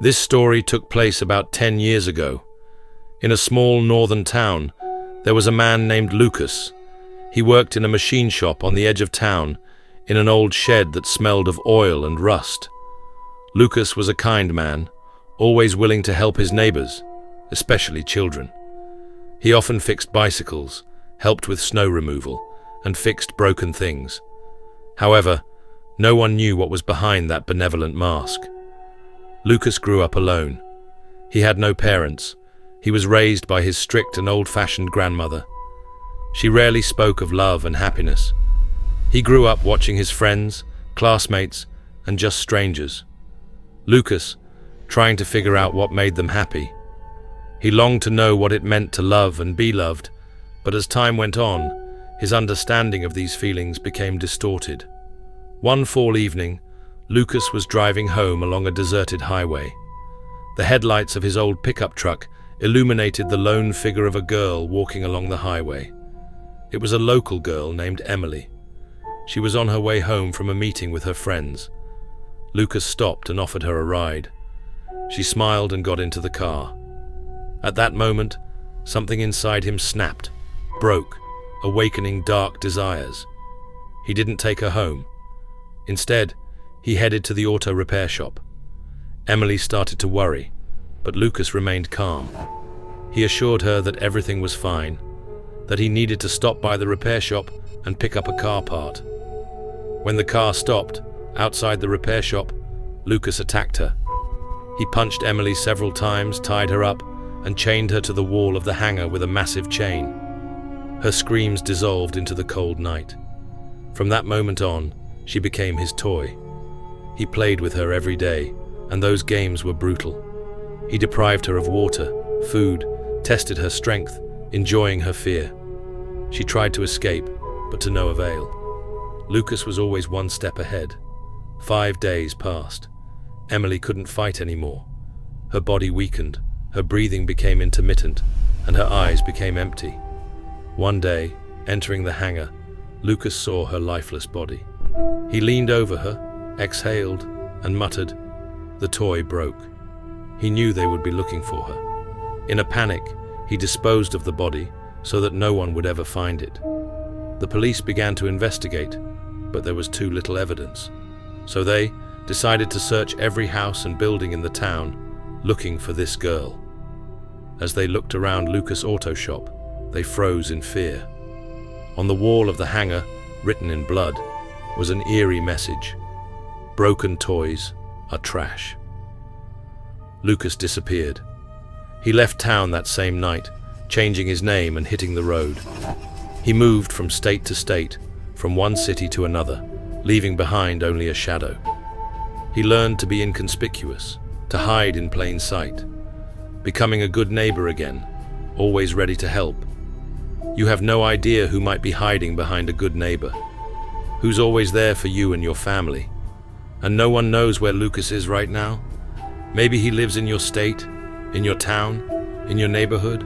This story took place about 10 years ago. In a small northern town, there was a man named Lucas. He worked in a machine shop on the edge of town, in an old shed that smelled of oil and rust. Lucas was a kind man, always willing to help his neighbors, especially children. He often fixed bicycles, helped with snow removal, and fixed broken things. However, no one knew what was behind that benevolent mask. Lucas grew up alone. He had no parents. He was raised by his strict and old-fashioned grandmother. She rarely spoke of love and happiness. He grew up watching his friends, classmates, and just strangers. Lucas, trying to figure out what made them happy. He longed to know what it meant to love and be loved, but as time went on, his understanding of these feelings became distorted. One fall evening, Lucas was driving home along a deserted highway. The headlights of his old pickup truck illuminated the lone figure of a girl walking along the highway. It was a local girl named Emily. She was on her way home from a meeting with her friends. Lucas stopped and offered her a ride. She smiled and got into the car. At that moment, something inside him snapped, broke, awakening dark desires. He didn't take her home. Instead, he headed to the auto repair shop. Emily started to worry, but Lucas remained calm. He assured her that everything was fine, that he needed to stop by the repair shop and pick up a car part. When the car stopped, outside the repair shop, Lucas attacked her. He punched Emily several times, tied her up, and chained her to the wall of the hangar with a massive chain. Her screams dissolved into the cold night. From that moment on, she became his toy. He played with her every day, and those games were brutal. He deprived her of water, food, tested her strength, enjoying her fear. She tried to escape, but to no avail. Lucas was always one step ahead. 5 days passed. Emily couldn't fight anymore. Her body weakened, her breathing became intermittent, and her eyes became empty. One day, entering the hangar, Lucas saw her lifeless body. He leaned over her, exhaled, and muttered, "The toy broke." He knew they would be looking for her. In a panic, he disposed of the body so that no one would ever find it. The police began to investigate, but there was too little evidence. So they decided to search every house and building in the town, looking for this girl. As they looked around Lucas' auto shop, they froze in fear. On the wall of the hangar, written in blood, was an eerie message: "Broken toys are trash." Lucas disappeared. He left town that same night, changing his name and hitting the road. He moved from state to state, from one city to another, leaving behind only a shadow. He learned to be inconspicuous, to hide in plain sight, becoming a good neighbor again, always ready to help. You have no idea who might be hiding behind a good neighbor, who's always there for you and your family. And no one knows where Lucas is right now. Maybe he lives in your state, in your town, in your neighborhood.